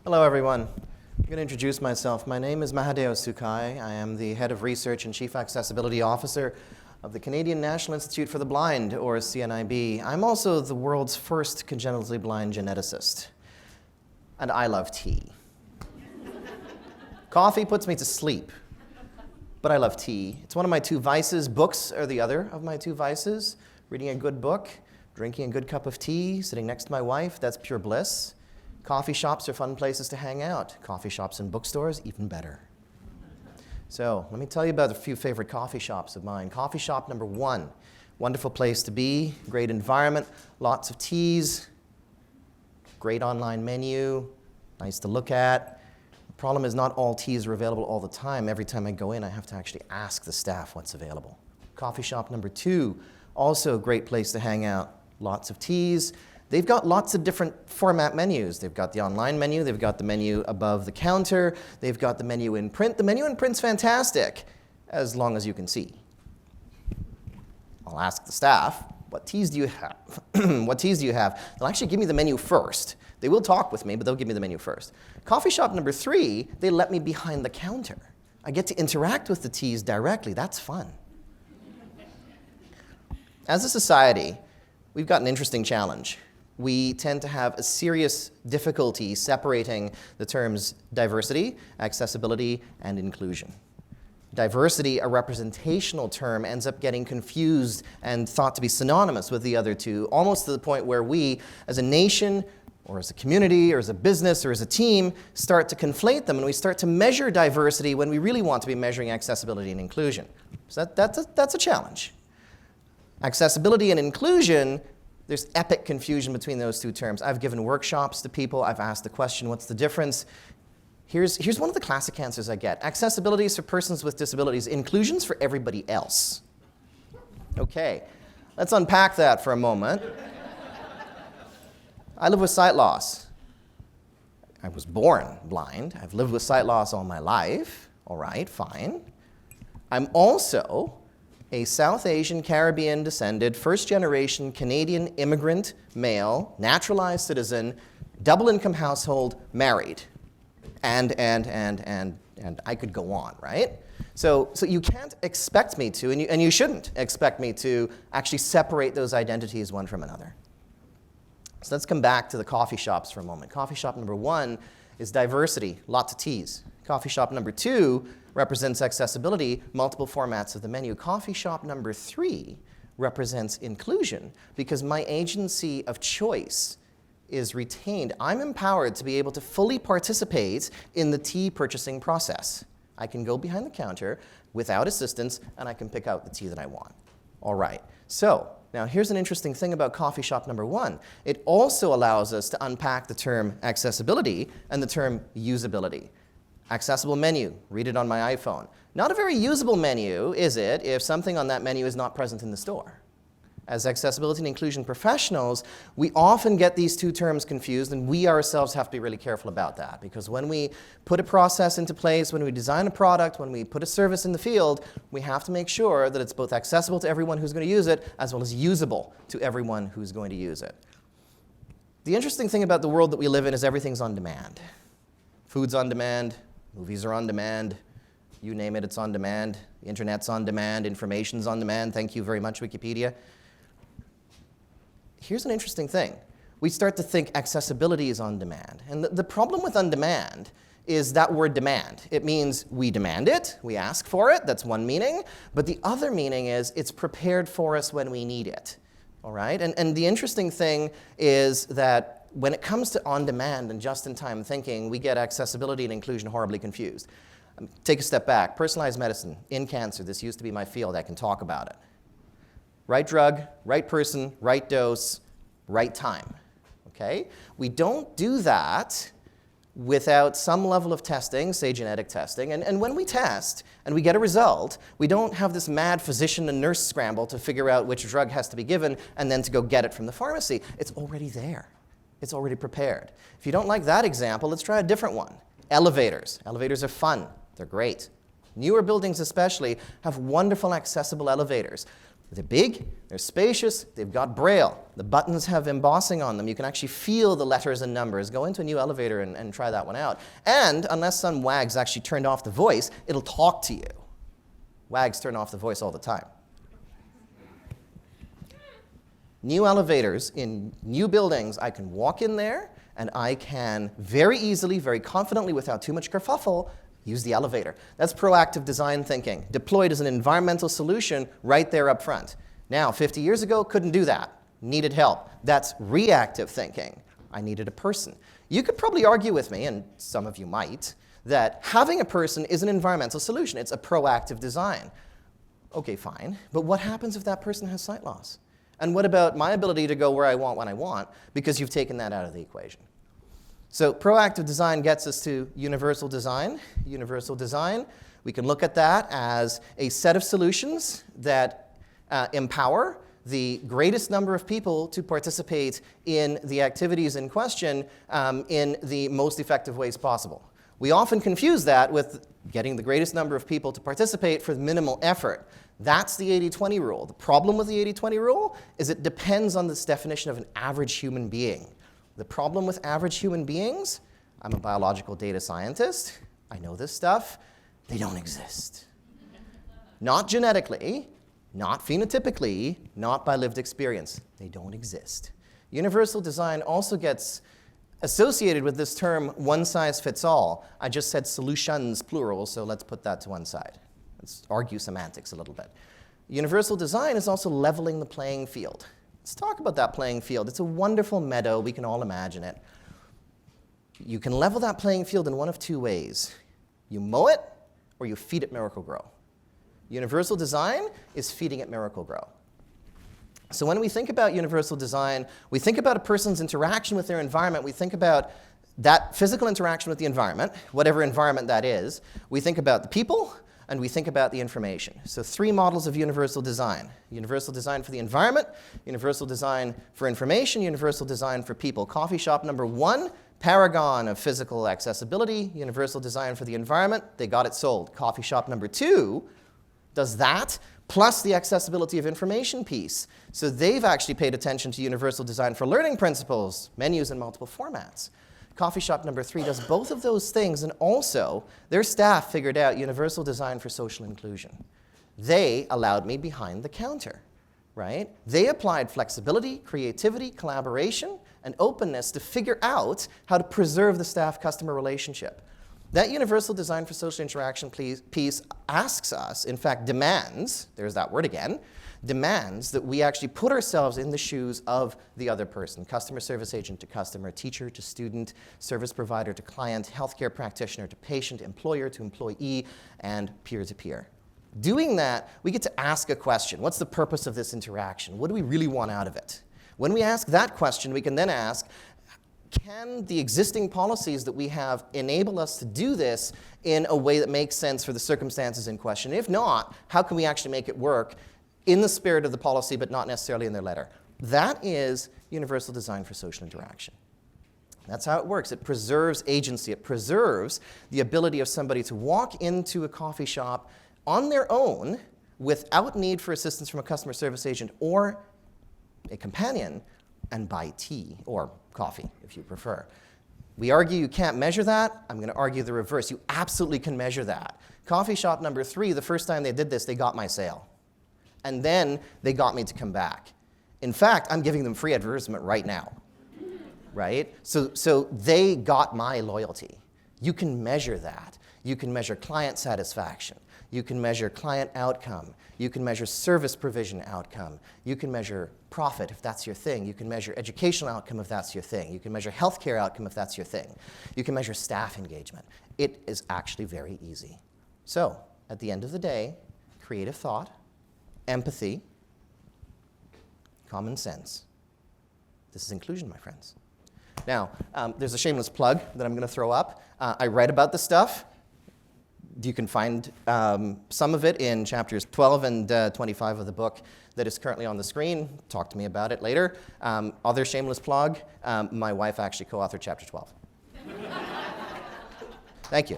Hello, everyone. I'm going to introduce myself. My name is Mahadeo Sukhai. I am the Head of Research and Chief Accessibility Officer of the Canadian National Institute for the Blind, or CNIB. I'm also the world's first congenitally blind geneticist. And I love tea. Coffee puts me to sleep, but I love tea. It's one of my two vices. Books are the other of my two vices. Reading a good book, drinking a good cup of tea, sitting next to my wife, that's pure bliss. Coffee shops are fun places to hang out. Coffee shops and bookstores, even better. So let me tell you about a few favorite coffee shops of mine. Coffee shop number 1, wonderful place to be, great environment, lots of teas, great online menu, nice to look at. The problem is not all teas are available all the time. Every time I go in, I have to actually ask the staff what's available. Coffee shop number 2, also a great place to hang out, lots of teas. They've got lots of different format menus. They've got the online menu, they've got the menu above the counter, they've got the menu in print. The menu in print's fantastic, as long as you can see. I'll ask the staff, what teas do you have? What teas do you have? They'll actually give me the menu first. They will talk with me, but they'll give me the menu first. Coffee shop number 3, they let me behind the counter. I get to interact with the teas directly. That's fun. As a society, we've got an interesting challenge. We tend to have a serious difficulty separating the terms diversity, accessibility, and inclusion. Diversity, a representational term, ends up getting confused and thought to be synonymous with the other two, almost to the point where we, as a nation, or as a community, or as a business, or as a team, start to conflate them, and we start to measure diversity when we really want to be measuring accessibility and inclusion. So that's a challenge. Accessibility and inclusion, there's epic confusion between those two terms. I've given workshops to people. I've asked the question, what's the difference? Here's one of the classic answers I get. Accessibility is for persons with disabilities. Inclusion's for everybody else. Okay, let's unpack that for a moment. I live with sight loss. I was born blind. I've lived with sight loss all my life. All right, fine. I'm also a South Asian, Caribbean-descended, first-generation Canadian immigrant, male, naturalized citizen, double-income household, married. And I could go on, right? So you can't expect me to, and you shouldn't expect me to actually separate those identities one from another. So let's come back to the coffee shops for a moment. Coffee shop number 1 is diversity, lots of teas. Coffee shop number 2 represents accessibility, multiple formats of the menu. Coffee shop number 3 represents inclusion because my agency of choice is retained. I'm empowered to be able to fully participate in the tea purchasing process. I can go behind the counter without assistance and I can pick out the tea that I want. All right, so now here's an interesting thing about coffee shop number 1. It also allows us to unpack the term accessibility and the term usability. Accessible menu, read it on my iPhone. Not a very usable menu, is it, if something on that menu is not present in the store? As accessibility and inclusion professionals, we often get these two terms confused, and we ourselves have to be really careful about that, because when we put a process into place, when we design a product, when we put a service in the field, we have to make sure that it's both accessible to everyone who's going to use it, as well as usable to everyone who's going to use it. The interesting thing about the world that we live in is everything's on demand. Food's on demand. Movies are on demand. You name it, it's on demand. The internet's on demand. Information's on demand. Thank you very much, Wikipedia. Here's an interesting thing. We start to think accessibility is on demand. And the problem with on demand is that word demand. It means we demand it, we ask for it, that's one meaning. But the other meaning is it's prepared for us when we need it. All right? And the interesting thing is that when it comes to on-demand and just-in-time thinking, we get accessibility and inclusion horribly confused. Take a step back. Personalized medicine, in cancer, this used to be my field. I can talk about it. Right drug, right person, right dose, right time. Okay? We don't do that without some level of testing, say genetic testing. And when we test and we get a result, we don't have this mad physician and nurse scramble to figure out which drug has to be given and then to go get it from the pharmacy. It's already there. It's already prepared. If you don't like that example, let's try a different one. Elevators. Elevators are fun. They're great. Newer buildings especially have wonderful accessible elevators. They're big, they're spacious, they've got braille. The buttons have embossing on them. You can actually feel the letters and numbers. Go into a new elevator and try that one out. And unless some wags actually turned off the voice, it'll talk to you. Wags turn off the voice all the time. New elevators in new buildings, I can walk in there and I can very easily, very confidently, without too much kerfuffle, use the elevator. That's proactive design thinking, deployed as an environmental solution right there up front. Now, 50 years ago, couldn't do that. Needed help. That's reactive thinking. I needed a person. You could probably argue with me, and some of you might, that having a person is an environmental solution. It's a proactive design. Okay, fine. But what happens if that person has sight loss? And what about my ability to go where I want when I want, because you've taken that out of the equation? So proactive design gets us to universal design. Universal design, we can look at that as a set of solutions that empower the greatest number of people to participate in the activities in question in the most effective ways possible. We often confuse that with getting the greatest number of people to participate for minimal effort. That's the 80-20 rule. The problem with the 80-20 rule is it depends on this definition of an average human being. The problem with average human beings, I'm a biological data scientist, I know this stuff, they don't exist. Not genetically, not phenotypically, not by lived experience. They don't exist. Universal design also gets associated with this term one size fits all. I just said solutions plural, so let's put that to one side. Let's argue semantics a little bit. Universal design is also leveling the playing field. Let's talk about that playing field. It's a wonderful meadow. We can all imagine it. You can level that playing field in one of two ways. You mow it, or you feed it Miracle-Gro. Universal design is feeding it Miracle-Gro. So when we think about universal design, we think about a person's interaction with their environment. We think about that physical interaction with the environment, whatever environment that is. We think about the people, and we think about the information. So 3 models of universal design. Universal design for the environment, universal design for information, universal design for people. Coffee shop number 1, paragon of physical accessibility, universal design for the environment. They got it sold. Coffee shop number 2 does that, plus the accessibility of information piece. So they've actually paid attention to universal design for learning principles, menus in multiple formats. Coffee shop number 3 does both of those things, and also their staff figured out universal design for social inclusion. They allowed me behind the counter, right? They applied flexibility, creativity, collaboration, and openness to figure out how to preserve the staff-customer relationship. That universal design for social interaction piece asks us, in fact demands, there's that word again, demands that we actually put ourselves in the shoes of the other person, customer service agent to customer, teacher to student, service provider to client, healthcare practitioner to patient, employer to employee, and peer to peer. Doing that, we get to ask a question. What's the purpose of this interaction? What do we really want out of it? When we ask that question, we can then ask, can the existing policies that we have enable us to do this in a way that makes sense for the circumstances in question? If not, how can we actually make it work in the spirit of the policy, but not necessarily in their letter? That is universal design for social interaction. That's how it works. It preserves agency. It preserves the ability of somebody to walk into a coffee shop on their own without need for assistance from a customer service agent or a companion and buy tea or coffee, if you prefer. We argue you can't measure that. I'm going to argue the reverse. You absolutely can measure that. Coffee shop number 3, the first time they did this, they got my sale. And then they got me to come back. In fact, I'm giving them free advertisement right now, right? So they got my loyalty. You can measure that. You can measure client satisfaction. You can measure client outcome. You can measure service provision outcome. You can measure profit if that's your thing. You can measure educational outcome if that's your thing. You can measure healthcare outcome if that's your thing. You can measure staff engagement. It is actually very easy. So, at the end of the day, creative thought, empathy, common sense. This is inclusion, my friends. Now, there's a shameless plug that I'm going to throw up. I read about this stuff. You can find some of it in chapters 12 and 25 of the book that is currently on the screen. Talk to me about it later. Other shameless plug, my wife actually co-authored chapter 12. Thank you.